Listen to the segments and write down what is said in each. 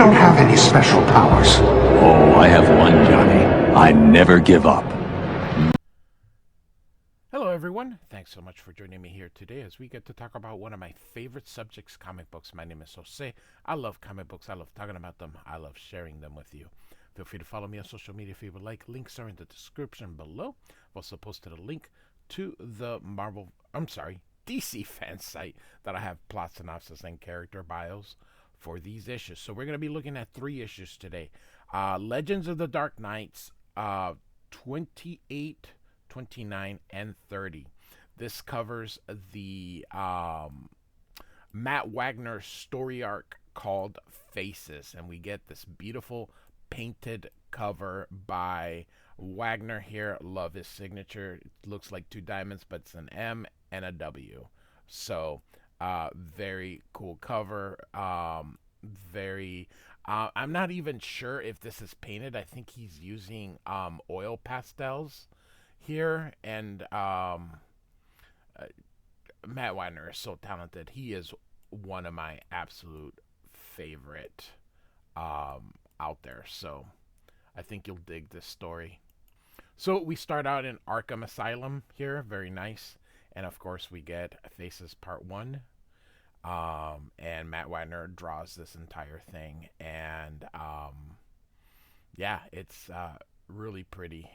don't have any special powers. Oh, I have one, Johnny. I never give up. Hello, everyone. Thanks so much for joining me here today as we get to talk about one of my favorite subjects, comic books. My name is Jose. I love comic books. I love talking about them. I love sharing them with you. Feel free to follow me on social media if you would like. Links are in the description below. I've also posted a link to the DC fan site that I have plot synopsis and character bios for these issues. So we're going to be looking at 3 issues today. Legends of the Dark Knights 28, 29, and 30. This covers the Matt Wagner story arc called Faces, and we get this beautiful painted cover by Wagner here. Love his signature. It looks like 2 diamonds, but it's an M and a W. So very cool cover. I'm not even sure if this is painted. I think he's using oil pastels here, and Matt Wagner is so talented. He is one of my absolute favorite out there. So I think you'll dig this story. So we start out in Arkham Asylum here. Very nice. And of course we get Faces Part 1. And Matt Wagner draws this entire thing. And yeah, it's really pretty,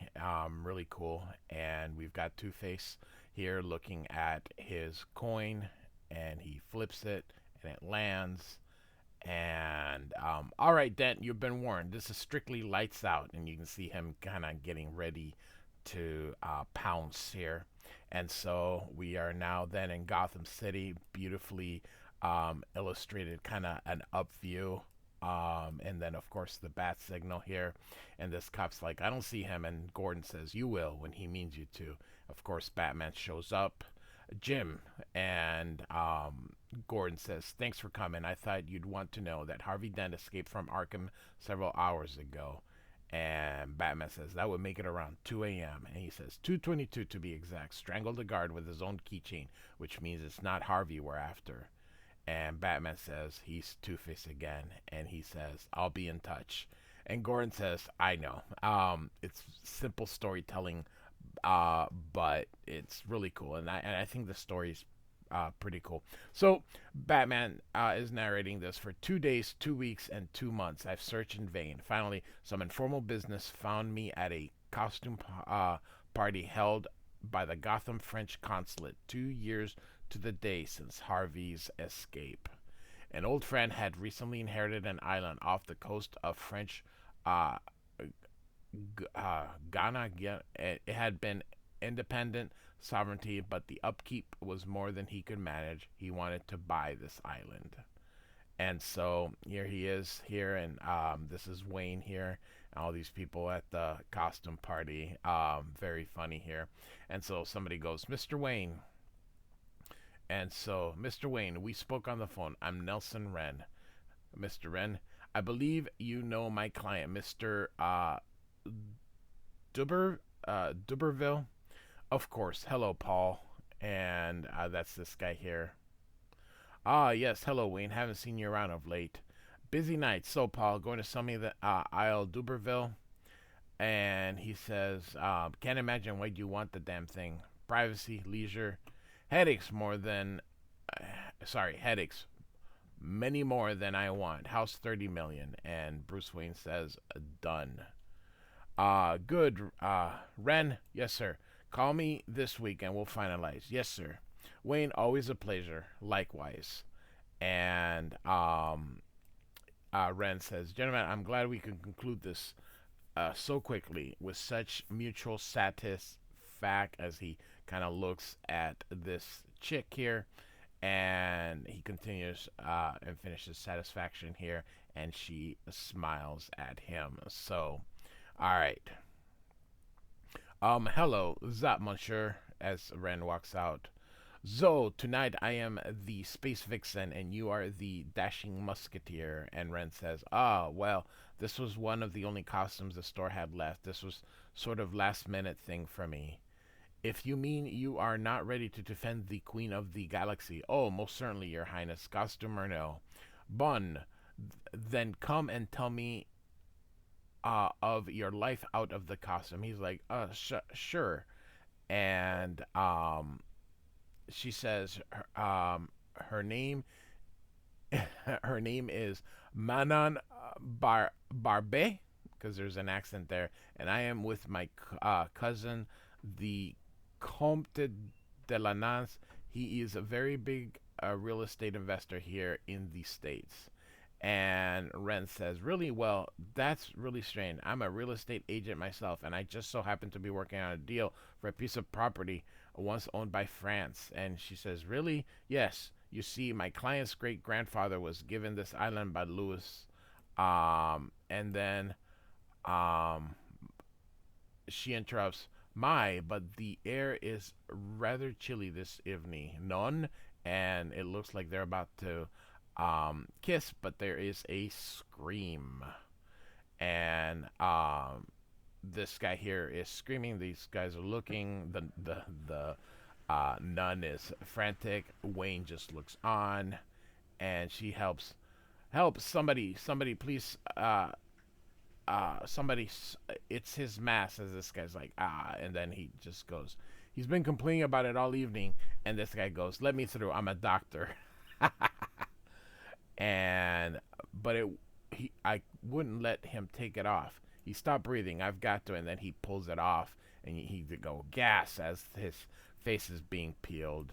really cool. And we've got Two-Face here looking at his coin, and he flips it and it lands. And all right, Dent, you've been warned. This is strictly lights out, and you can see him kind of getting ready to pounce here. And so we are now then in Gotham City, beautifully illustrated, kind of an up view. And then, of course, the bat signal here. And this cop's like, I don't see him. And Gordon says, you will, when he means you to. Of course, Batman shows up. Jim. And Gordon says, thanks for coming. I thought you'd want to know that Harvey Dent escaped from Arkham several hours ago. And Batman says, that would make it around 2 a.m. And he says, 2:22 to be exact. Strangled a guard with his own keychain, which means it's not Harvey we're after. And Batman says, he's Two-Face again. And he says, I'll be in touch. And Gordon says, I know. It's simple storytelling, but it's really cool. And I think the story's pretty cool. So Batman is narrating this. For 2 days, 2 weeks, and 2 months, I've searched in vain. Finally, some informal business found me at a costume party held by the Gotham French consulate 2 years to the day since Harvey's escape. An old friend had recently inherited an island off the coast of French Ghana. It had been independent sovereignty, but the upkeep was more than he could manage. He wanted to buy this island. And so here he is here, and this is Wayne here, all these people at the costume party. Very funny here. And so somebody goes, Mr. Wayne. And so, Mr. Wayne, we spoke on the phone. I'm Nelson Wren. Mr. Wren, I believe you know my client, Mr. Duberville. Of course. Hello, Paul. And that's this guy here. Ah, yes. Hello, Wayne. Haven't seen you around of late. Busy night. So, Paul, going to sell me the Isle Duberville? And he says, can't imagine why you want the damn thing. Privacy, leisure, headaches headaches. Many more than I want. House 30 million. And Bruce Wayne says, done. Good. Ren, yes, sir. Call me this week and we'll finalize. Yes, sir. Wayne, always a pleasure. Likewise. And Ren says, gentlemen, I'm glad we can conclude this so quickly with such mutual satisfaction, as he kind of looks at this chick here, and he continues and finishes satisfaction here, and she smiles at him. So, all right. Hello, Zap, monsieur, as Ren walks out. So, tonight I am the Space Vixen and you are the Dashing Musketeer. And Ren says, well, this was one of the only costumes the store had left. This was sort of last minute thing for me. If you mean you are not ready to defend the Queen of the Galaxy, oh, most certainly, Your Highness, costume or no. Bon, Then come and tell me of your life out of the costume. He's like, sure. And she says her name her name is Manon Barbe, because there's an accent there, and I am with my cousin, the Comte de la Nance. He is a very big real estate investor here in the States. And Ren says, really? Well, that's really strange. I'm a real estate agent myself, and I just so happen to be working on a deal for a piece of property once owned by France. And she says, really? Yes. You see, my client's great grandfather was given this island by Louis. And then um, she interrupts, but the air is rather chilly this evening, non? And it looks like they're about to kiss, but there is a scream. And this guy here is screaming. These guys are looking. The nun is frantic. Wayne just looks on, and she help somebody please somebody it's his mask, as this guy's like, and then he just goes, he's been complaining about it all evening, and this guy goes, let me through, I'm a doctor. And but it he I wouldn't let him take it off. He stopped breathing, I've got to, and then he pulls it off, and he go gas as his face is being peeled.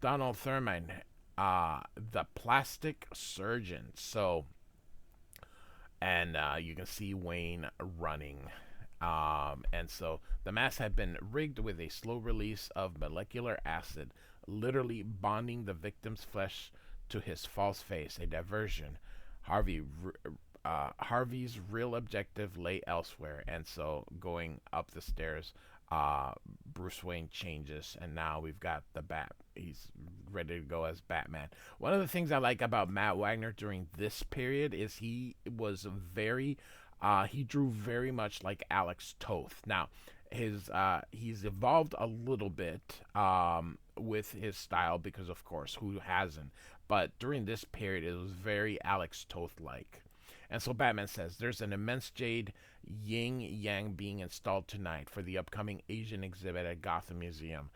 Donald Thurman, the plastic surgeon. So, and you can see Wayne running. And so the mask had been rigged with a slow release of molecular acid, literally bonding the victim's flesh to his false face, a diversion. Harvey Harvey's real objective lay elsewhere, and so going up the stairs, Bruce Wayne changes, and now we've got the Bat. He's ready to go as Batman. One of the things I like about Matt Wagner during this period is he was very, he drew very much like Alex Toth. Now, he's evolved a little bit with his style because, of course, who hasn't? But during this period, it was very Alex Toth like. And so Batman says there's an immense jade yin yang being installed tonight for the upcoming Asian exhibit at Gotham Museum.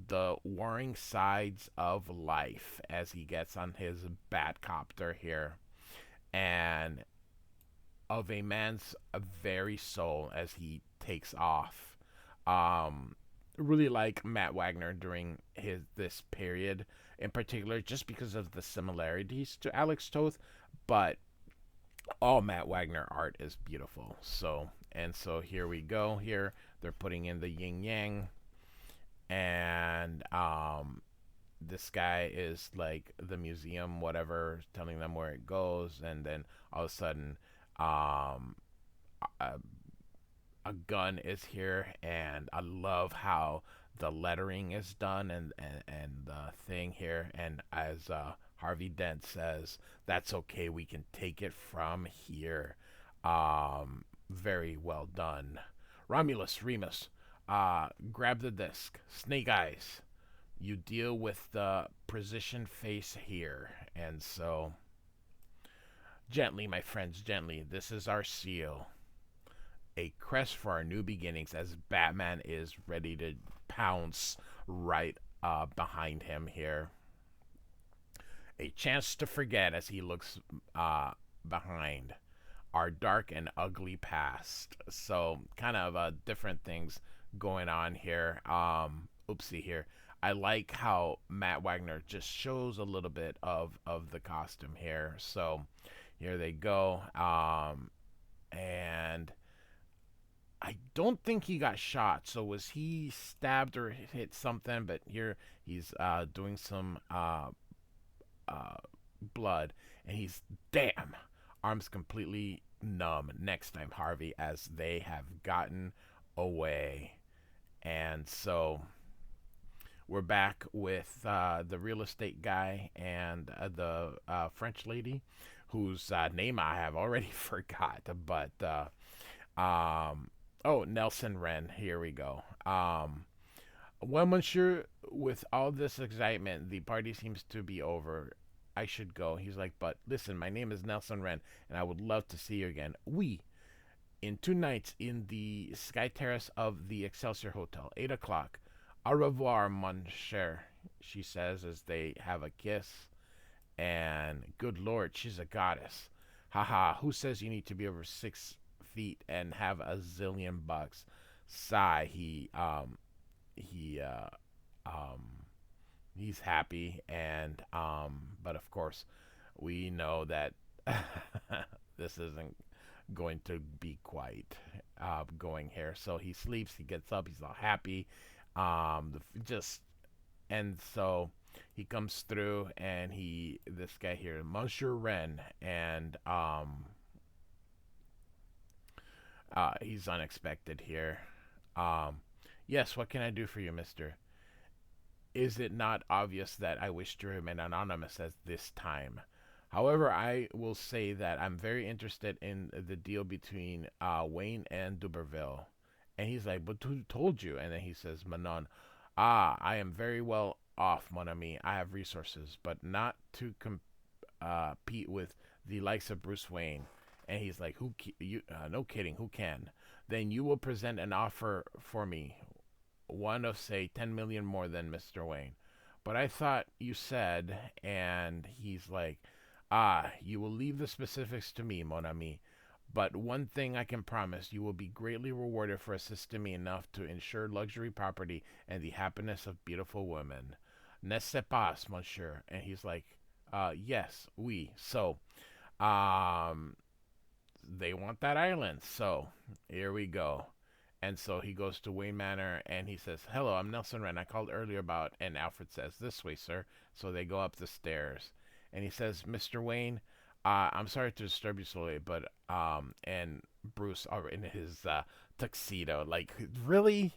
The warring sides of life, as he gets on his Batcopter here, and of a man's very soul as he takes off. Really like Matt Wagner during his this period in particular, just because of the similarities to Alex Toth, but all Matt Wagner art is beautiful. So, and so here we go. Here they're putting in the yin yang, and this guy is like the museum, whatever, telling them where it goes, and then all of a sudden, um, a, a gun is here, and I love how the lettering is done, and the thing here, and as Harvey Dent says, that's okay, we can take it from here. Very well done. Romulus Remus, grab the disc. Snake Eyes, you deal with the precision face here. And so, gently, my friends, gently. This is our seal. A crest for our new beginnings as Batman is ready to pounce right behind him here. A chance to forget as he looks behind our dark and ugly past. So, kind of different things going on here. Oopsie here. I like how Matt Wagner just shows a little bit of the costume here. So, here they go. And I don't think he got shot. So was he stabbed or hit something? But here he's doing some blood, and he's damn arms completely numb. Next time, Harvey, as they have gotten away, and so we're back with the real estate guy and the French lady, whose name I have already forgot, but oh, Nelson Wren. Here we go. Well, monsieur, with all this excitement, the party seems to be over. I should go. He's like, but listen, my name is Nelson Wren, and I would love to see you again. We in 2 nights in the Sky Terrace of the Excelsior Hotel, 8 o'clock. Au revoir, mon cher, she says as they have a kiss. And good lord, she's a goddess. Haha, who says you need to be over 6 feet and have a zillion bucks? Sigh, he um he's happy, and but of course we know that this isn't going to be quite going here. So he sleeps, he gets up, he's all happy. Just and so he comes through, and this guy here, Monsieur Wren, and he's unexpected here. Um, yes, what can I do for you, Mister? Is it not obvious that I wish to remain anonymous at this time? However, I will say that I'm very interested in the deal between Wayne and Duberville. And he's like, but who told you? And then he says, Manon, I am very well off, mon ami. I have resources, but not to compete with the likes of Bruce Wayne. And he's like, you? No kidding. Who can? Then you will present an offer for me, one of say 10 million more than Mr. Wayne. But I thought you said, and he's like, you will leave the specifics to me, mon ami. But one thing I can promise, you will be greatly rewarded for assisting me enough to ensure luxury property and the happiness of beautiful women. N'est-ce pas, monsieur? And he's like, yes, oui. So, um, they want that island. So, here we go. And so he goes to Wayne Manor, and he says, hello, I'm Nelson Wren. I called earlier about, and Alfred says, this way, sir. So they go up the stairs. And he says, Mr. Wayne, I'm sorry to disturb you so late, but, and Bruce are in his tuxedo. Like, really?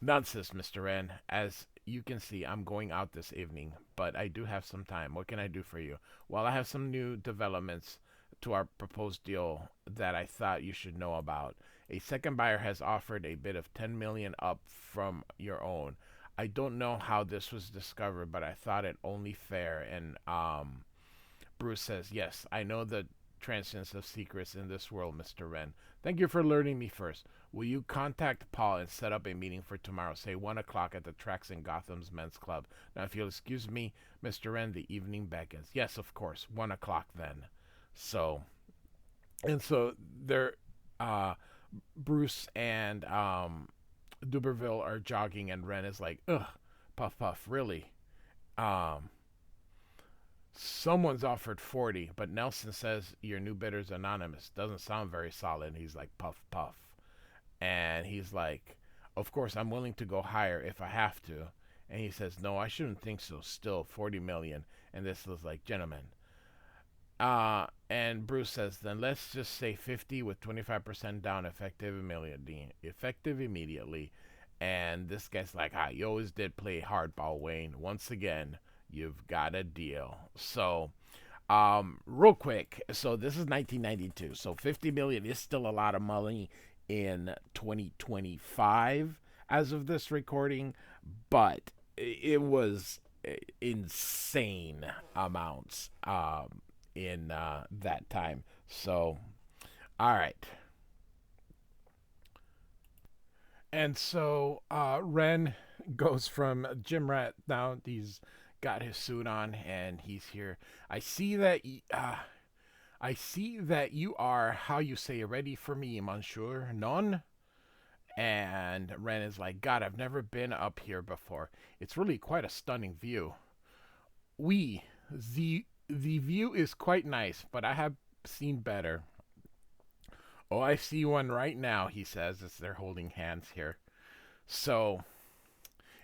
Nonsense, Mr. Wren. As you can see, I'm going out this evening, but I do have some time. What can I do for you? Well, I have some new developments to our proposed deal that I thought you should know about. A second buyer has offered a bid of 10 million up from your own. I don't know how this was discovered, but I thought it only fair. And Bruce says, yes, I know the transience of secrets in this world, Mr. Wren. Thank you for alerting me first. Will you contact Paul and set up a meeting for tomorrow, say 1 o'clock at the tracks in Gotham's Men's Club? Now, if you'll excuse me, Mr. Wren, the evening beckons. Yes, of course, 1 o'clock then. So, and so they're, Bruce and Duberville are jogging, and Wren is like, ugh, puff, puff, really? Someone's offered 40, but Nelson says your new bidder's anonymous. Doesn't sound very solid. And he's like, puff, puff. And he's like, of course, I'm willing to go higher if I have to. And he says, no, I shouldn't think so. Still, 40 million. And this was like, gentlemen. And Bruce says, then let's just say 50 with 25% down, effective immediately. And this guy's like, you always did play hardball, Wayne. Once again, you've got a deal. So, real quick. So this is 1992. So 50 million is still a lot of money in 2025 as of this recording, but it was insane amounts in that time. So, all right. And so Wren goes from gym rat now. He's got his suit on, and he's here. I see that you are, how you say, ready for me, monsieur. Non? And Wren is like, God, I've never been up here before. It's really quite a stunning view. Oui, the view is quite nice, but I have seen better. Oh, I see one right now, he says, as they're holding hands here. So,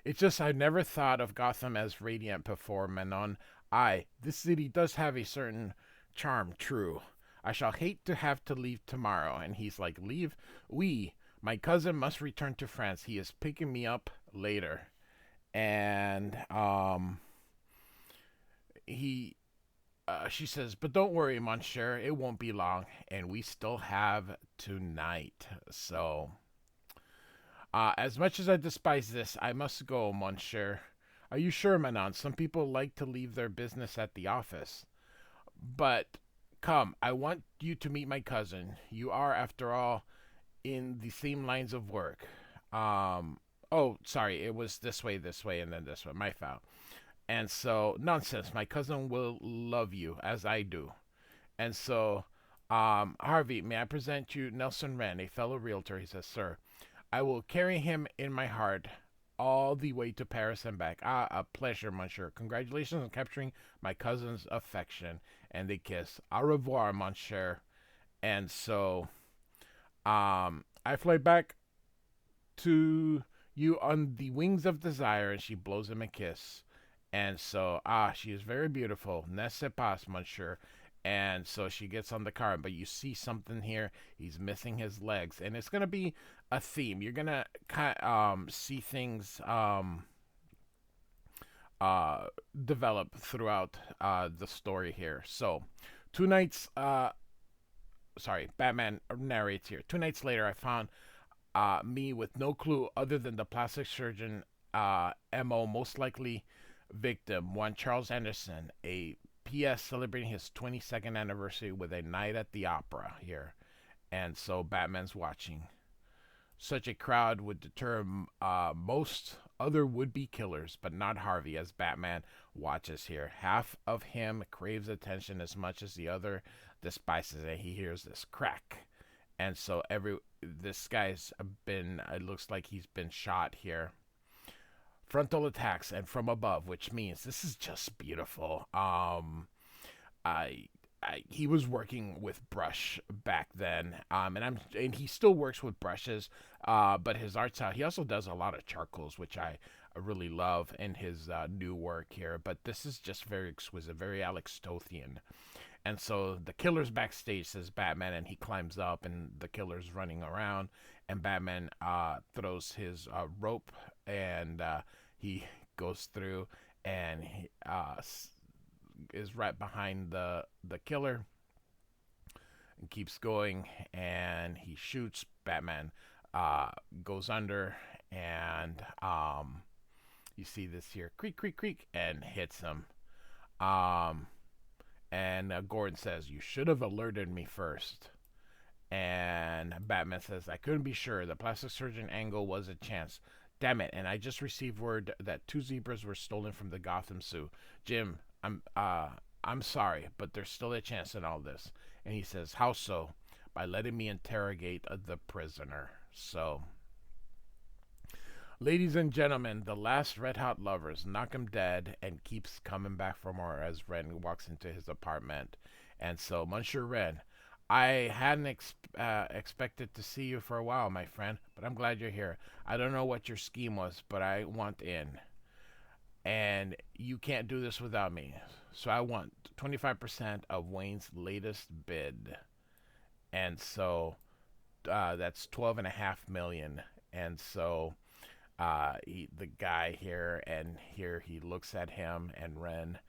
it's just I never thought of Gotham as radiant before, Manon. This city does have a certain charm, true. I shall hate to have to leave tomorrow. And he's like, leave? Oui, my cousin must return to France. He is picking me up later. And, she says, but don't worry, monsieur, it won't be long, and we still have tonight. So, as much as I despise this, I must go, monsieur. Are you sure, Manon? Some people like to leave their business at the office. But come, I want you to meet my cousin. You are, after all, in the same lines of work. Oh, sorry, it was this way, and then this way. My fault. And so, nonsense. My cousin will love you as I do. And so, Harvey, may I present you Nelson Wren, a fellow realtor? He says, sir, I will carry him in my heart all the way to Paris and back. Ah, a pleasure, monsieur. Congratulations on capturing my cousin's affection. And they kiss. Au revoir, monsieur. And so, I fly back to you on the wings of desire, and she blows him a kiss. And so, she is very beautiful. Ne se passe, monsieur. And so she gets on the car, but you see something here. He's missing his legs, and it's gonna be a theme. You're gonna see things uh, develop throughout the story here. So, two nights. Sorry, Batman narrates here. 2 nights later, I found me with no clue other than the plastic surgeon MO, most likely victim, one Charles Anderson, a PS celebrating his 22nd anniversary with a night at the opera here. And so Batman's watching. Such a crowd would deter most other would be killers, but not Harvey, as Batman watches here. Half of him craves attention as much as the other despises it. He hears this crack. And so this guy's been, it looks like he's been shot here. Frontal attacks and from above, which means this is just beautiful. I he was working with brush back then, and he still works with brushes, but his art style, he also does a lot of charcoals, which I really love in his new work here. But this is just very exquisite, very Alex Tothian. And so the killer's backstage, says Batman, and he climbs up, and the killer's running around, and Batman throws his rope, and he goes through, and he is right behind the killer, and keeps going, and he shoots. Batman goes under, and you see this here, creak, creak, creak, and hits him. And Gordon says, you should have alerted me first. And Batman says, I couldn't be sure. The plastic surgeon angle was a chance. Damn it. And I just received word that 2 zebras were stolen from the Gotham Zoo. Jim, I'm sorry, but there's still a chance in all this. And he says, how so? By letting me interrogate the prisoner. So, ladies and gentlemen, the last Red Hot Lovers, knock him dead, and keeps coming back for more as Ren walks into his apartment. And so, Monsieur Ren, I hadn't expected to see you for a while, my friend, but I'm glad you're here. I don't know what your scheme was, but I want in. And you can't do this without me. So I want 25% of Wayne's latest bid. And so that's 12.5 million. And so the guy here, and here he looks at him and Ren,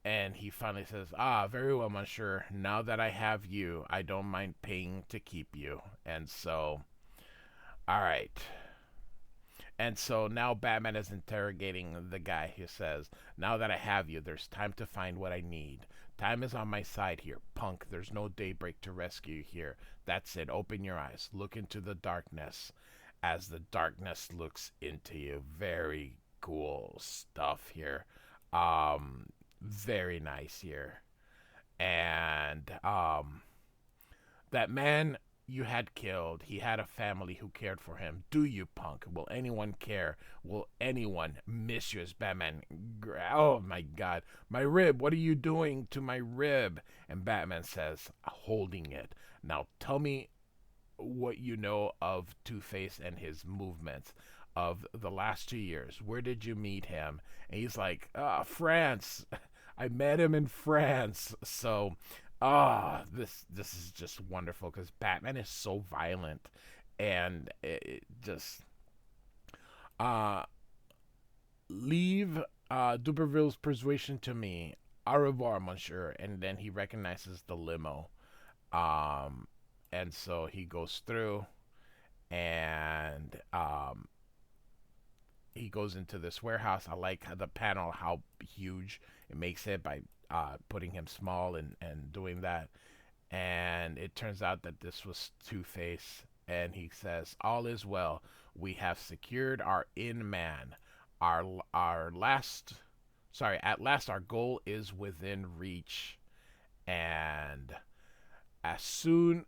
and he finally says, very well, monsieur. Now that I have you, I don't mind paying to keep you. And so, all right. And so now Batman is interrogating the guy. He says, now that I have you, there's time to find what I need. Time is on my side here, punk. There's no daybreak to rescue you here. That's it. Open your eyes. Look into the darkness as the darkness looks into you. Very cool stuff here. Very nice here. And that man you had killed, he had a family who cared for him. Do you, punk? Will anyone care? Will anyone miss you as Batman? Oh my god, my rib, what are you doing to my rib? And Batman says, holding it. Now tell me what you know of Two-Face and his movements of the last 2 years. Where did you meet him? And he's like, France. I met him in France. So this is just wonderful because Batman is so violent, and it just leave Duberville's persuasion to me. Au revoir, monsieur. And then he recognizes the limo, and so he goes through, and he goes into this warehouse. I like the panel, how huge it makes it by putting him small and doing that. And it turns out that this was Two Face. And he says, "All is well. We have secured our in man. Our last, sorry, at last our goal is within reach. And as soon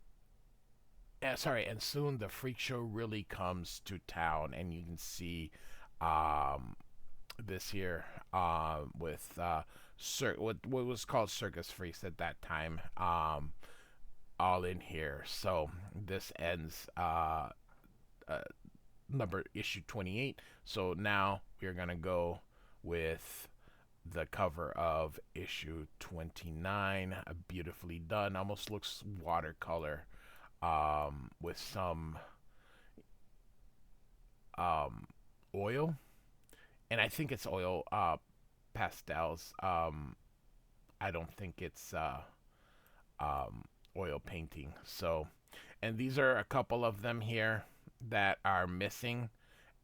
and soon the freak show really comes to town, and you can see um, this here with what was called circus freaks at that time, all in here. So this ends uh, number issue 28. So now we're gonna go with the cover of issue 29. Beautifully done, almost looks watercolor, with some um, oil, and I think it's oil pastels. I don't think it's um, oil painting. So, and these are a couple of them here that are missing,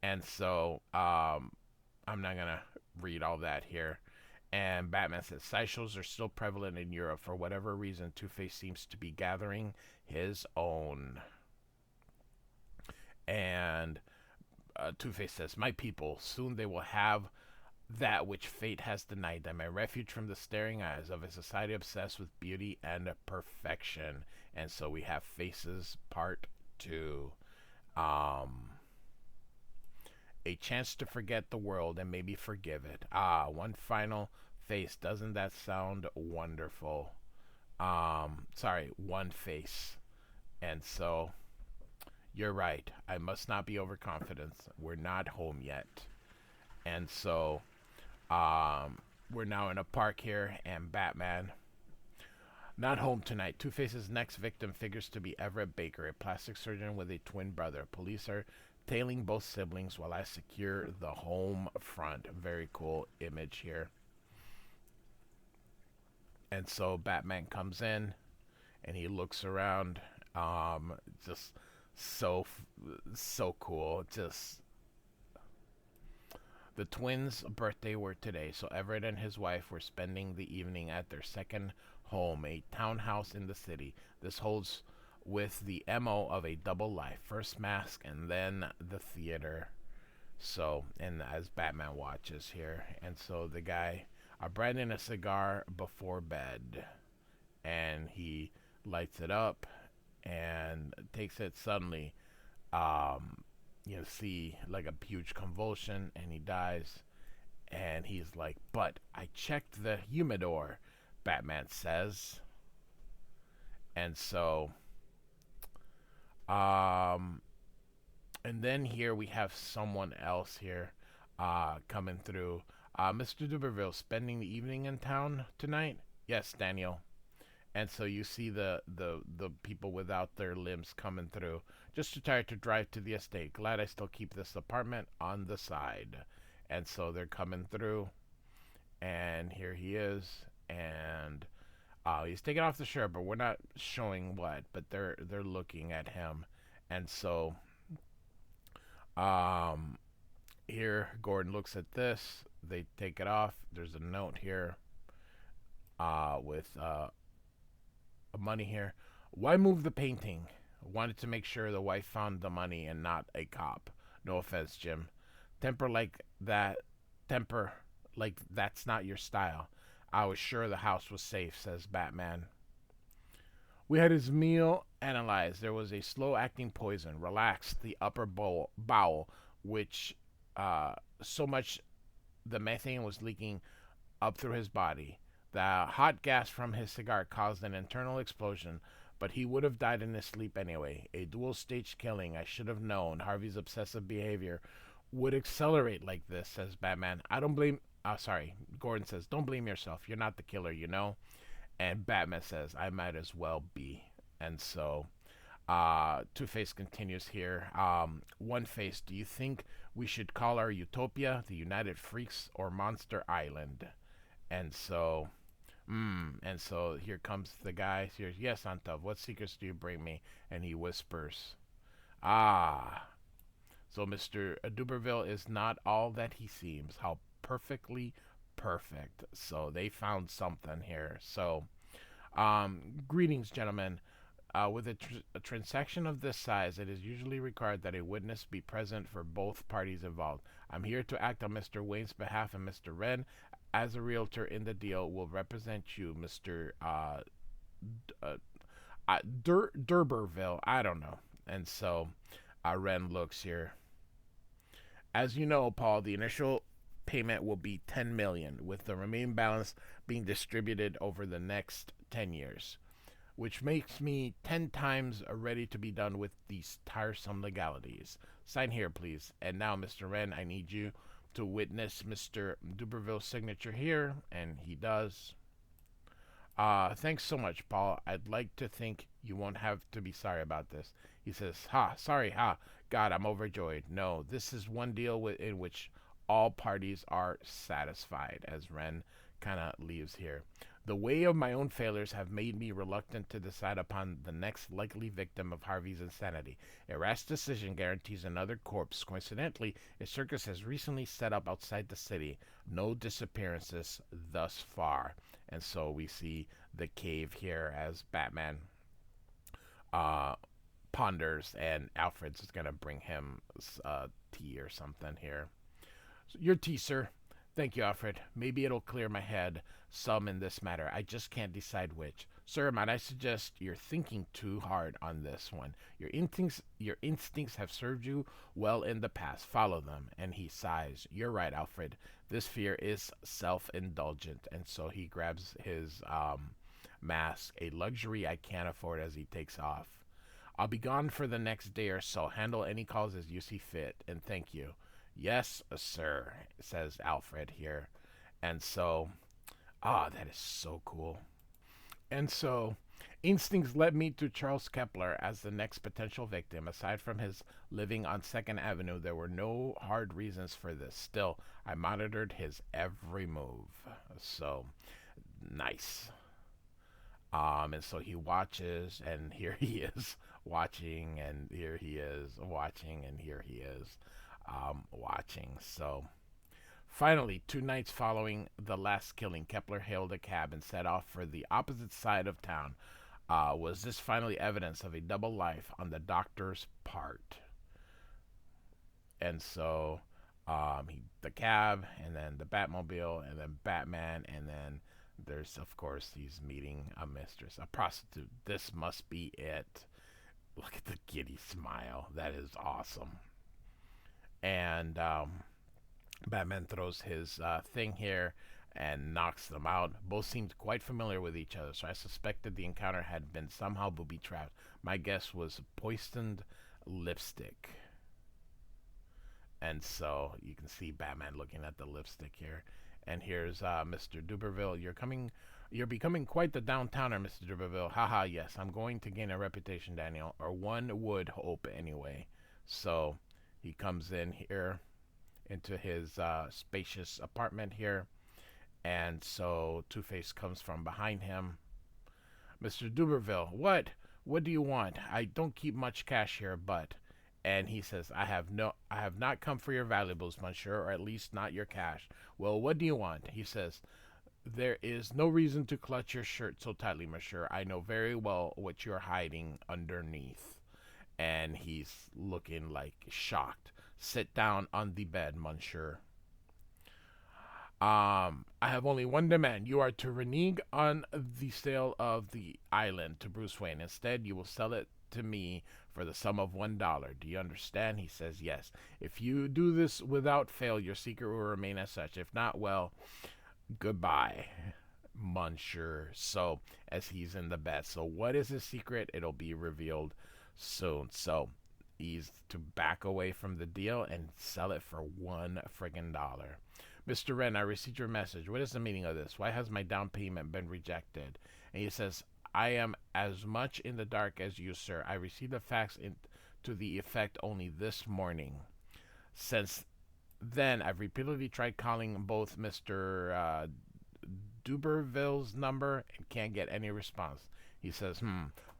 and so I'm not gonna read all that here. And Batman says sideshows are still prevalent in Europe for whatever reason. Two Face seems to be gathering his own. And Two Face says, "My people, soon they will have that which fate has denied them, a refuge from the staring eyes of a society obsessed with beauty and perfection." And so we have Faces Part 2. Um, a chance to forget the world and maybe forgive it. One final face. Doesn't that sound wonderful? Sorry, one face. And so you're right. I must not be overconfident. We're not home yet. And so we're now in a park here, and Batman not home tonight. Two Face's next victim figures to be Everett Baker, a plastic surgeon with a twin brother. Police are tailing both siblings while I secure the home front. Very cool image here. And so Batman comes in and he looks around. Just so so cool. Just the twins' birthday were today, so Everett and his wife were spending the evening at their second home, a townhouse in the city. This holds with the MO of a double life. First mask and then the theater. So, and as Batman watches here, and so the guy branding a cigar before bed, and he lights it up and takes it suddenly. You see like a huge convulsion, and he dies. And he's like, "But I checked the humidor," Batman says. And so, um, and then here we have someone else here, coming through. Mr. Duberville spending the evening in town tonight? Yes, Daniel. And so you see the people without their limbs coming through. Just too tired to drive to the estate. Glad I still keep this apartment on the side. And so they're coming through, and here he is, and he's taking off the shirt, but we're not showing what. But they're looking at him, and so um, here Gordon looks at this. They take it off. There's a note here with money here. Why move the painting? Wanted to make sure the wife found the money and not a cop. No offense, Jim. Temper like that. Temper like that's not your style. I was sure the house was safe, says Batman. We had his meal analyzed. There was a slow-acting poison. Relaxed the upper bowel, which so much the methane was leaking up through his body. The hot gas from his cigar caused an internal explosion, but he would have died in his sleep anyway. A dual-stage killing. I should have known. Harvey's obsessive behavior would accelerate like this, says Batman. I don't blame. Sorry. Gordon says, "Don't blame yourself. You're not the killer, you know." And Batman says, "I might as well be." And so, Two-Face continues here. One-Face, do you think we should call our utopia the United Freaks or Monster Island? And so, here comes the guy. Here, yes, Antov, what secrets do you bring me? And he whispers, "Ah." So Mr. Duberville is not all that he seems. How perfectly perfect. So they found something here. So, greetings, gentlemen. With a transaction of this size, it is usually required that a witness be present for both parties involved. I'm here to act on Mr. Wayne's behalf, and Mr. Wren, as a realtor in the deal, will represent you, Mr. D'Urberville. I don't know. And so Wren looks here. As you know, Paul, the initial payment will be 10 million, with the remaining balance being distributed over the next 10 years, which makes me 10 times ready to be done with these tiresome legalities. Sign here, please. And now, Mr. Wren, I need you to witness Mr. Duberville's signature here, and he does. Thanks so much, Paul. I'd like to think you won't have to be sorry about this. He says, sorry, God, I'm overjoyed. No, this is one deal in which all parties are satisfied, as Wren kind of leaves here. The way of my own failures have made me reluctant to decide upon the next likely victim of Harvey's insanity. A rash decision guarantees another corpse. Coincidentally, a circus has recently set up outside the city. No disappearances thus far. And so we see the cave here as Batman ponders, and Alfred's going to bring him tea or something here. So, your tea, sir. Thank you, Alfred. Maybe it'll clear my head some in this matter. I just can't decide which. Sir, might I suggest you're thinking too hard on this one. Your instincts have served you well in the past. Follow them. And he sighs. You're right, Alfred. This fear is self-indulgent. And so he grabs his mask, a luxury I can't afford, as he takes off. I'll be gone for the next day or so. Handle any calls as you see fit. And thank you. Yes, sir, says Alfred here. And so, that is so cool. And so, instincts led me to Charles Kepler as the next potential victim. Aside from his living on 2nd Avenue, there were no hard reasons for this. Still, I monitored his every move. So, nice. And so he watches, and here he is watching, and here he is watching, and here he is watching. So finally, 2 nights following the last killing, Kepler hailed a cab and set off for the opposite side of town. Was this finally evidence of a double life on the doctor's part? And so the cab, and then the Batmobile, and then Batman, and then there's, of course, he's meeting a mistress, a prostitute. This must be it. Look at the giddy smile. That is awesome. And Batman throws his thing here and knocks them out. Both seemed quite familiar with each other, so I suspected the encounter had been somehow booby-trapped. My guess was poisoned lipstick. And so you can see Batman looking at the lipstick here. And here's Mr. Duberville. You're becoming quite the downtowner, Mr. Duberville. Haha, yes, I'm going to gain a reputation, Daniel. Or one would hope, anyway. So he comes in here into his spacious apartment here. And so Two-Face comes from behind him. Mr. Duberville, what? What do you want? I don't keep much cash here, but... And he says, I have not come for your valuables, monsieur, or at least not your cash. Well, what do you want? He says, there is no reason to clutch your shirt so tightly, monsieur. I know very well what you're hiding underneath. And he's looking like shocked. Sit down on the bed, monsieur. I have only one demand. You are to renege on the sale of the island to Bruce Wayne. Instead, you will sell it to me for the sum of $1. Do you understand? He says, yes. If you do this without fail, your secret will remain as such. If not, well, goodbye, monsieur. So, as he's in the bed. So, what is his secret? It'll be revealed soon. So, he's to back away from the deal and sell it for $1 friggin' dollar. Mr. Wren, I received your message. What is the meaning of this? Why has my down payment been rejected? And he says, I am as much in the dark as you, sir. I received the facts to the effect only this morning. Since then, I've repeatedly tried calling both Mr. Duberville's number and can't get any response. He says,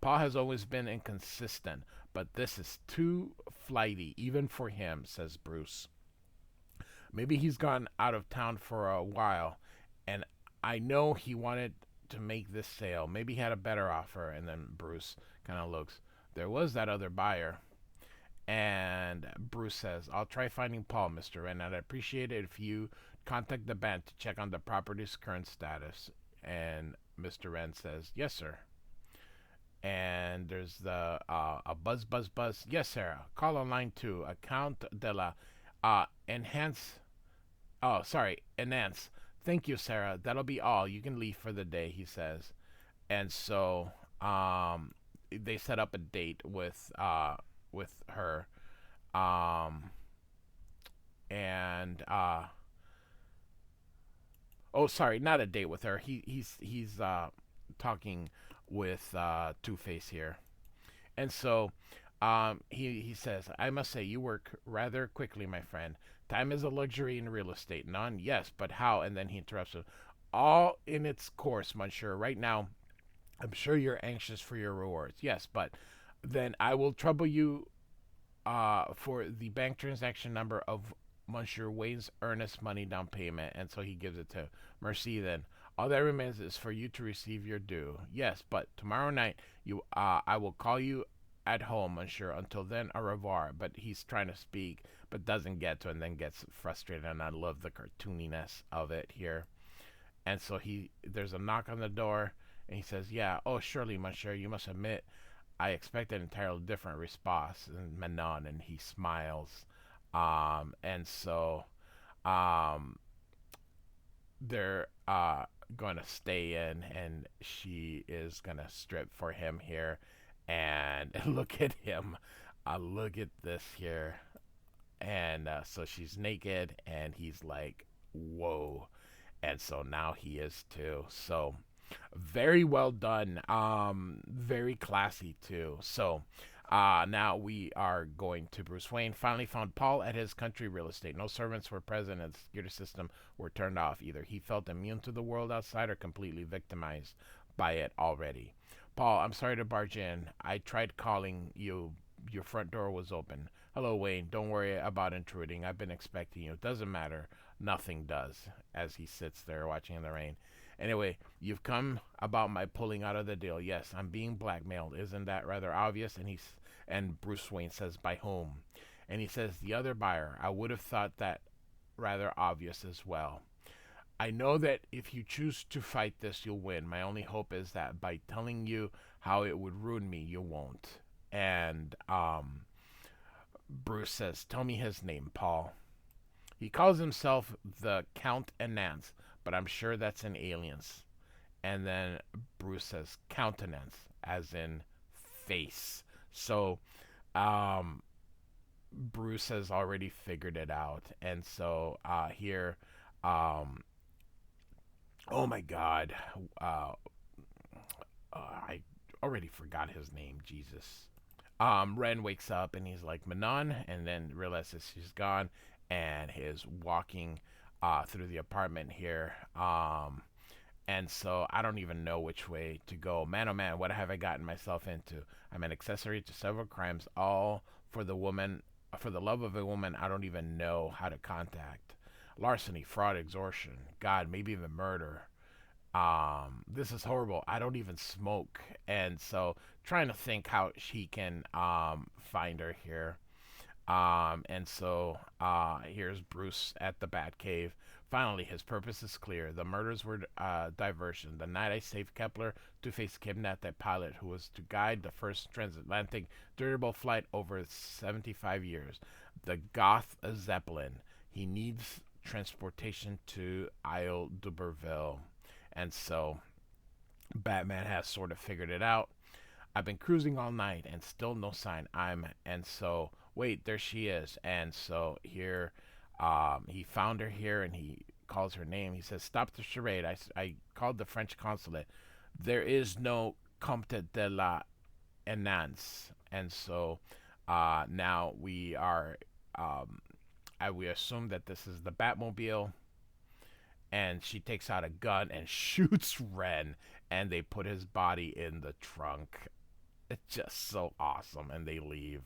Paul has always been inconsistent, but this is too flighty, even for him, says Bruce. Maybe he's gone out of town for a while, and I know he wanted to make this sale. Maybe he had a better offer. And then Bruce kind of looks. There was that other buyer. And Bruce says, I'll try finding Paul, Mr. Wren. I'd appreciate it if you contact the bank to check on the property's current status. And Mr. Wren says, yes, sir. And there's the a buzz, buzz, buzz. Yes, Sarah. Call on line 2. Account de la enhance. Oh, sorry, enhance. Thank you, Sarah. That'll be all. You can leave for the day, he says. And so they set up a date with her. And oh, sorry, not a date with her. He's talking with Two-Face here. And so he says, I must say, you work rather quickly, my friend. Time is a luxury in real estate. None? Yes, but how? And then he interrupts him. All in its course, monsieur. Right now, I'm sure you're anxious for your rewards. Yes, but then I will trouble you for the bank transaction number of Monsieur Wayne's earnest money down payment. And so he gives it to Merci then. All that remains is for you to receive your due. Yes, but tomorrow night I will call you at home, monsieur. Until then, au revoir. But he's trying to speak, but doesn't get to, and then gets frustrated. And I love the cartooniness of it here. And so there's a knock on the door, and he says, "Yeah, oh surely, monsieur, you must admit, I expect an entirely different response." And Manon, and he smiles. And so, they're going to stay in, and she is going to strip for him here. And look at him. Look at this here. And so she's naked, and he's like, whoa. And so now he is too. So very well done. Very classy too. So now we are going to Bruce Wayne. Finally found Paul at his country real estate. No servants were present, and the security system were turned off. Either he felt immune to the world outside or completely victimized by it already. Paul, I'm sorry to barge in. I tried calling you. Your front door was open. Hello, Wayne. Don't worry about intruding. I've been expecting you. It doesn't matter. Nothing does, as he sits there watching in the rain. Anyway, you've come about my pulling out of the deal. Yes, I'm being blackmailed. Isn't that rather obvious? And Bruce Wayne says, by whom? And he says, the other buyer. I would have thought that rather obvious as well. I know that if you choose to fight this, you'll win. My only hope is that by telling you how it would ruin me, you won't. And Bruce says, tell me his name, Paul. He calls himself the Count Enance, but I'm sure that's an alias. And then Bruce says countenance, as in face. So Bruce has already figured it out. And so here, oh my God, I already forgot his name, Jesus. Ren wakes up and he's like, Manon, and then realizes she's gone and is walking through the apartment here. And so I don't even know which way to go. Man, oh man, what have I gotten myself into? I'm an accessory to several crimes, all for the love of a woman I don't even know how to contact. Larceny, fraud, extortion, God, maybe even murder. This is horrible. I don't even smoke. And so trying to think how she can find her here. And so here's Bruce at the Batcave. Finally, his purpose is clear. The murders were diversion. The night I saved Kepler, Two-Face kidnapped a pilot who was to guide the first transatlantic dirigible flight over 75 years. The Goth Zeppelin. He needs transportation to Isle d'Iberville. And so Batman has sort of figured it out. I've been cruising all night and still no sign. And so wait, there she is. And so here, he found her here and he calls her name. He says, stop the charade. I called the French consulate. There is no Comte de la Enance. And so now we are, we assume that this is the Batmobile. And she takes out a gun and shoots Ren. And they put his body in the trunk. It's just so awesome, and they leave.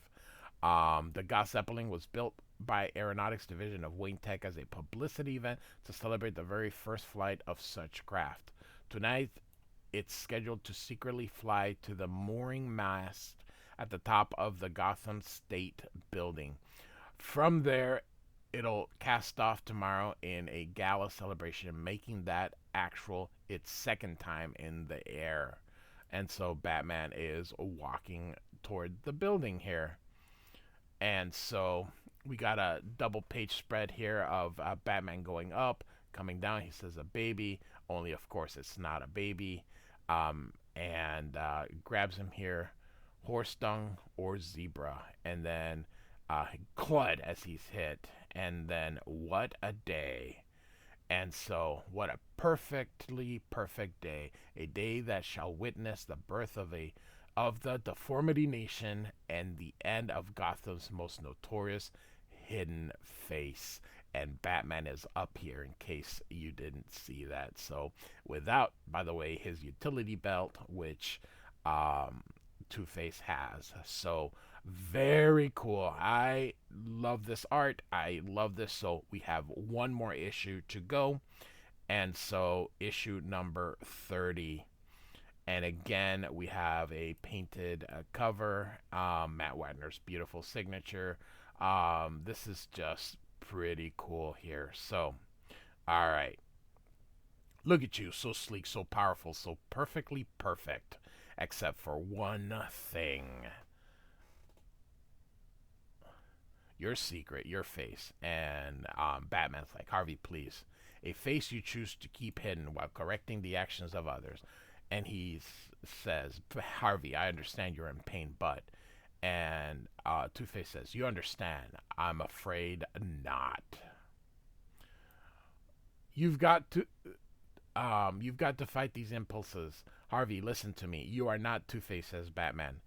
The Gauss Zeppelin was built by Aeronautics Division of Wayne Tech as a publicity event to celebrate the very first flight of such craft. Tonight, it's scheduled to secretly fly to the mooring mast at the top of the Gotham State Building. From there, it'll cast off tomorrow in a gala celebration, making that actual its second time in the air. And so Batman is walking toward the building here. And so we got a double page spread here of Batman going up, coming down. He says a baby, only of course it's not a baby. And grabs him here, horse dung or zebra. And then Clud as he's hit. And then what a day. And so, what a perfectly perfect day, a day that shall witness the birth of the Deformity Nation and the end of Gotham's most notorious hidden face. And Batman is up here in case you didn't see that. So, without, by the way, his utility belt, which Two-Face has. So, very cool. I love this art. I love this. So, we have one more issue to go. And so, issue number 30. And again, we have a painted cover, Matt Wagner's beautiful signature. This is just pretty cool here. So, all right. Look at you, so sleek, so powerful, so perfectly perfect. Except for one thing. Your secret, your face. And Batman's like, Harvey, please. A face you choose to keep hidden while correcting the actions of others. And he says, Harvey, I understand you're in pain, but. And Two-Face says, you understand. I'm afraid not. You've got to fight these impulses. Harvey, listen to me. You are not Two-Face, says Batman.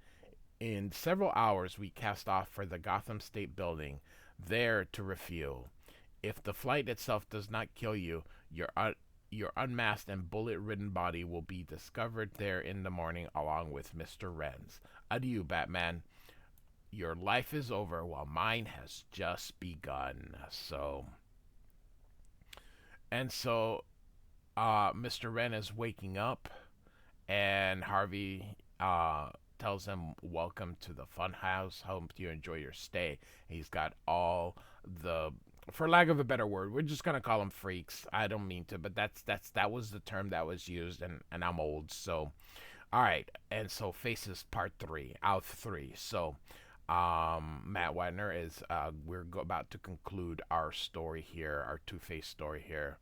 In several hours, we cast off for the Gotham State Building, there to refuel. If the flight itself does not kill you, your unmasked and bullet-ridden body will be discovered there in the morning along with Mr. Wren's. Adieu, Batman. Your life is over while mine has just begun. So, Mr. Wren is waking up, and Harvey tells him, welcome to the funhouse. Hope you enjoy your stay. He's got all the, for lack of a better word, we're just gonna call them freaks. I don't mean to, but that was the term that was used, and I'm old, so all right. And so Faces Part 3, out 3. So Matt Wagner is we're about to conclude our story here, our Two-Face story here.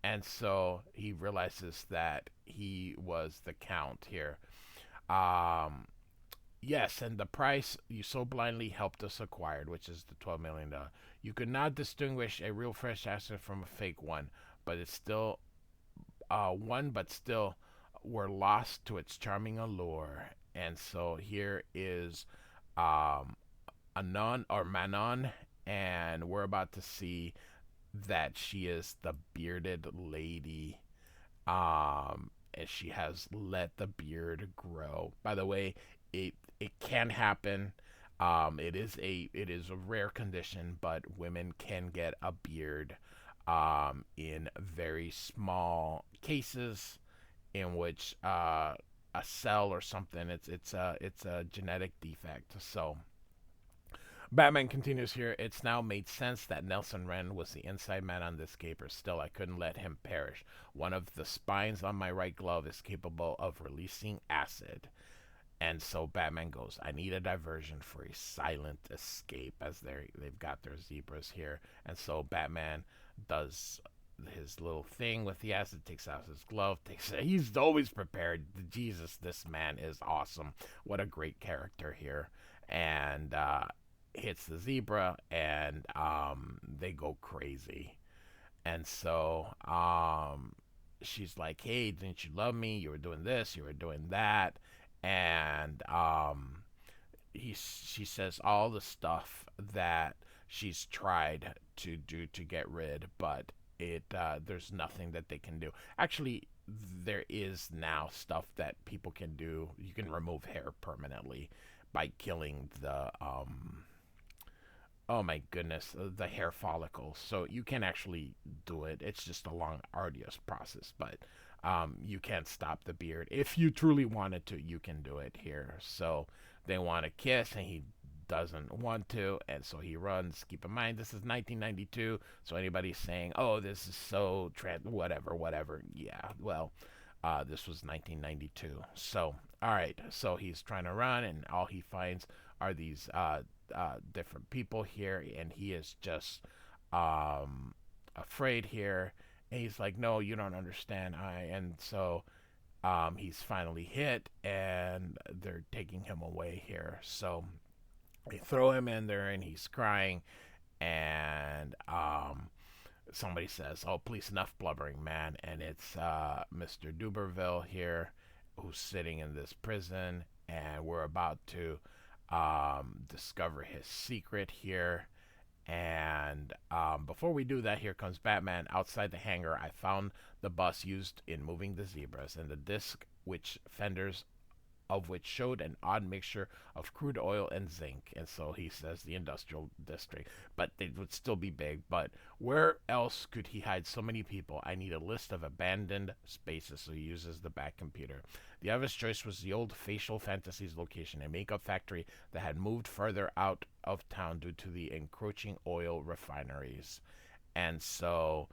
And so he realizes that he was the Count here. Yes, and the price you so blindly helped us acquire, which is the $12 million. You could not distinguish a real fresh asset from a fake one, but it's still one, but still were lost to its charming allure. And so here is Anon or Manon, and we're about to see that she is the bearded lady. And she has let the beard grow. By the way, it can happen. It is a rare condition, but women can get a beard in very small cases in which a cell or something, it's a genetic defect. So Batman continues here. It's now made sense that Nelson Wren was the inside man on this caper. Still, I couldn't let him perish. One of the spines on my right glove is capable of releasing acid. And so Batman goes, I need a diversion for a silent escape, as they've got their zebras here. And so Batman does his little thing with the acid, takes out his glove, he's always prepared. Jesus, this man is awesome. What a great character here. And hits the zebra, and they go crazy. And so she's like, hey, didn't you love me? You were doing this, you were doing that. And she says all the stuff that she's tried to do to get rid, but there's nothing that they can do. Actually, there is now stuff that people can do. You can remove hair permanently by killing the oh my goodness, the hair follicles. So you can actually do it. It's just a long, arduous process, but you can't stop the beard. If you truly wanted to, you can do it here. So they want to kiss, and he doesn't want to, and so he runs. Keep in mind, this is 1992, so anybody saying, "Oh, this is so whatever, whatever," yeah, well, this was 1992. So, all right, so he's trying to run, and all he finds are these different people here, and he is just afraid here. And he's like, "No, you don't understand." And so he's finally hit, and they're taking him away here. So they throw him in there, and he's crying, and somebody says, "Oh, please, enough blubbering, man." And it's Mr. Duberville here, who's sitting in this prison, and we're about to discover his secret here. And before we do that, here comes Batman outside the hangar. I found the bus used in moving the zebras, and the disc which fenders of which showed an odd mixture of crude oil and zinc. And so he says the industrial district, but it would still be big. But where else could he hide so many people? I need a list of abandoned spaces. So he uses the back computer. The obvious choice was the old Facial Fantasies location, a makeup factory that had moved further out of town due to the encroaching oil refineries. And so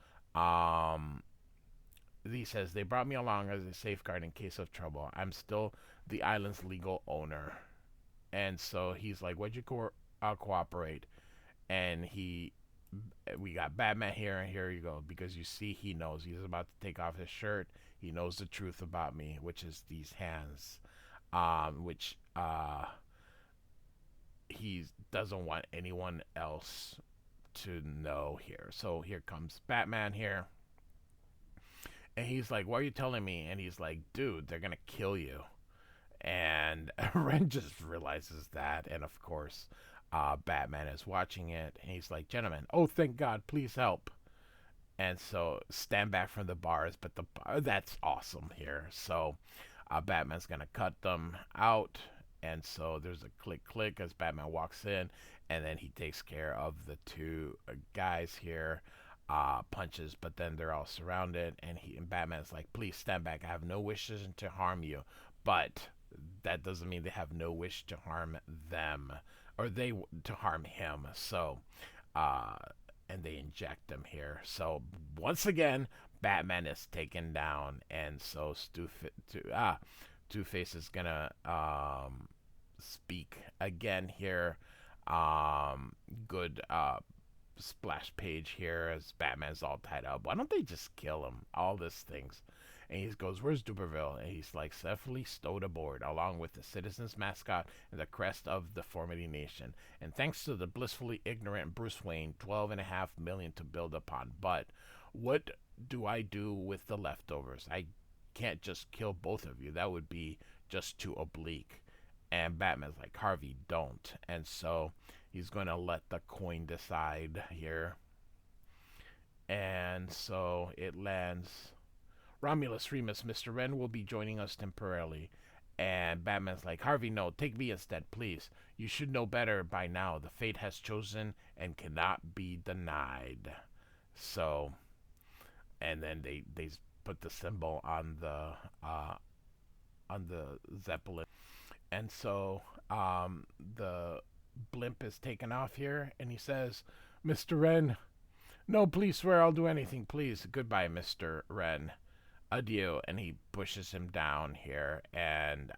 he says, they brought me along as a safeguard in case of trouble. I'm still the island's legal owner. And so he's like, "Would you cooperate?" And we got Batman here, and here you go. Because you see, he knows. He's about to take off his shirt. He knows the truth about me, which is these hands. Which he doesn't want anyone else to know here. So here comes Batman here. And he's like, "What are you telling me?" And he's like, "Dude, they're going to kill you." And Ren just realizes that. And of course, Batman is watching it. And he's like, "Gentlemen, oh, thank God, please help." And so stand back from the bars. But that's awesome here. So Batman's going to cut them out. And so there's a click click as Batman walks in. And then he takes care of the two guys here. Punches, but then they're all surrounded, and Batman's like, "Please stand back. I have no wishes to harm you," but that doesn't mean they have no wish to harm them, or to harm him. So, and they inject him here. So once again, Batman is taken down, and so Two Face is gonna speak again here. Good splash page here as Batman's all tied up. Why don't they just kill him? All these things. And he goes, "Where's Duberville?" And he's like, "Safely stowed aboard, along with the citizen's mascot and the crest of the Deformity Nation. And thanks to the blissfully ignorant Bruce Wayne, 12.5 million to build upon. But what do I do with the leftovers? I can't just kill both of you. That would be just too oblique." And Batman's like, "Harvey, don't." And so he's going to let the coin decide here. And so it lands. "Romulus Remus, Mr. Wren will be joining us temporarily." And Batman's like, "Harvey, no, take me instead, please. You should know better by now. The fate has chosen and cannot be denied." So, and then they put the symbol on the Zeppelin. And so the blimp is taken off here, and he says, "Mr. Wren, no, please swear I'll do anything, please. Goodbye, Mr. Wren. Adieu." And he pushes him down here, and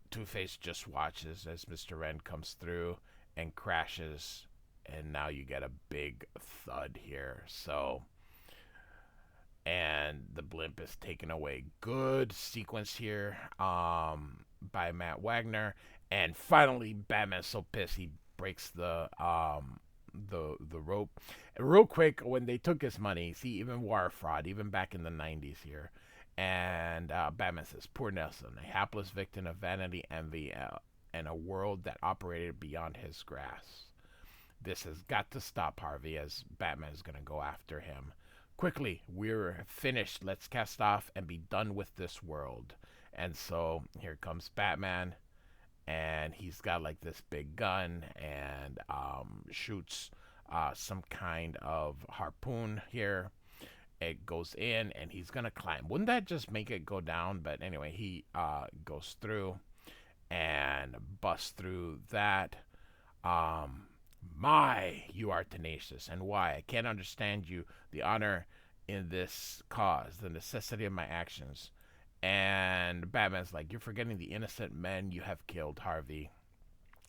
Two-Face just watches as Mr. Wren comes through and crashes, and now you get a big thud here. So, and the blimp is taken away. Good sequence here by Matt Wagner. And finally, Batman's so pissed he breaks the rope. And real quick, when they took his money, see, even wire fraud, even back in the 90s here. And Batman says, "Poor Nelson, a hapless victim of vanity, envy, and a world that operated beyond his grasp. This has got to stop, Harvey," as Batman is going to go after him. quickly, we're finished. Let's cast off and be done with this world. And so here comes Batman, and he's got like this big gun and shoots some kind of harpoon here. It goes in, and he's gonna climb. Wouldn't that just make it go down? But anyway, he goes through and busts through that. Um, you are tenacious, and why? I can't understand you. The honor in this cause, the necessity of my actions. And Batman's like, you're forgetting the innocent men you have killed, Harvey.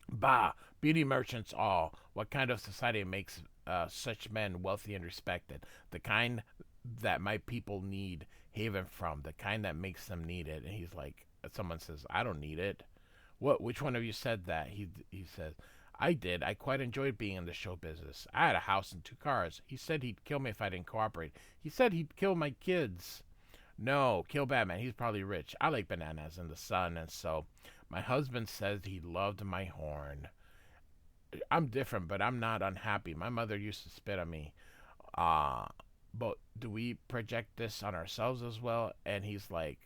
Bah, beauty merchants all. What kind of society makes such men wealthy and respected? The kind that my people need haven from, the kind that makes them need it. And he's like, someone says, I don't need it. What? Which one of you said that? He says, I did. I quite enjoyed being in the show business. I had a house and 2 cars. He said he'd kill me if I didn't cooperate. He said he'd kill my kids. No, kill Batman. He's probably rich. I like bananas in the sun, and so my husband says he loved my horn. I'm different, but I'm not unhappy. My mother used to spit on me. Uh, but do we project this on ourselves as well? And he's like,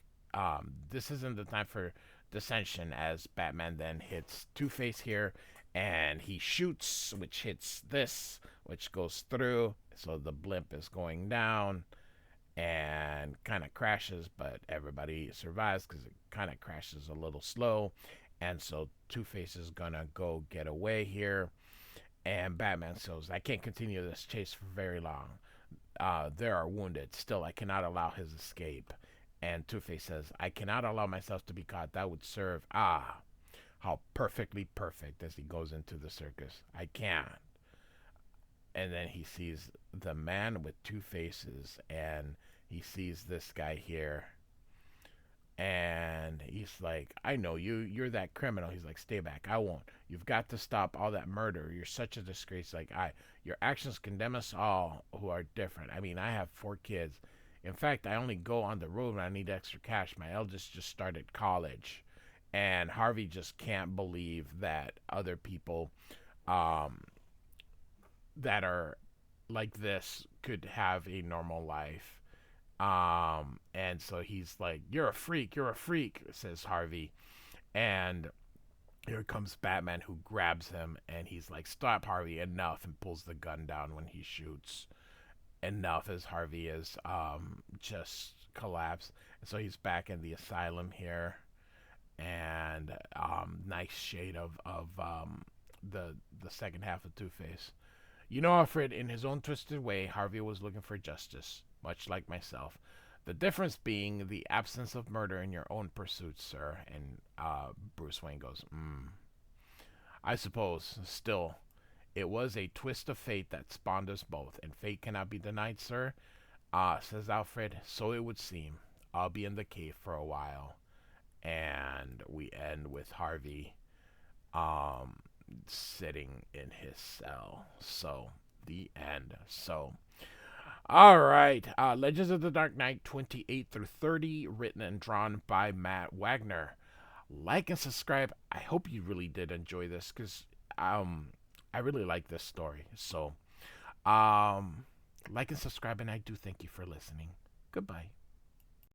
this isn't the time for dissension, as Batman then hits Two-Face here, and he shoots, which hits this, which goes through. So the blimp is going down and kind of crashes, but everybody survives because it kind of crashes a little slow. And so Two-Face is gonna go get away here, and Batman says, I can't continue this chase for very long. There are wounded. Still, I cannot allow his escape. And Two-Face says, I cannot allow myself to be caught. That would serve. How perfectly perfect, as he goes into the circus. I can't. And then he sees the man with 2 faces, and he sees this guy here, and he's like, I know you. You're that criminal. He's like, stay back. I won't. You've got to stop all that murder. You're such a disgrace. Like, your actions condemn us all who are different. I mean, I have 4 kids. In fact, I only go on the road when I need extra cash. My eldest just started college. And Harvey just can't believe that other people that are like this could have a normal life. And so he's like, you're a freak, says Harvey. And here comes Batman, who grabs him, and he's like, stop, Harvey, enough, and pulls the gun down when he shoots. Enough, as Harvey is just collapsed. And so he's back in the asylum here. And nice shade of the second half of Two-Face. You know, Alfred, in his own twisted way, Harvey was looking for justice, much like myself. The difference being the absence of murder in your own pursuits, sir. And Bruce Wayne goes, I suppose. Still, it was a twist of fate that spawned us both, and fate cannot be denied, sir. Says Alfred, so it would seem. I'll be in the cave for a while. And we end with Harvey sitting in his cell. So, the end. So, all right. Legends of the Dark Knight 28 through 30, written and drawn by Matt Wagner. Like and subscribe. I hope you really did enjoy this, because I really like this story. So, like and subscribe, and I do thank you for listening. Goodbye.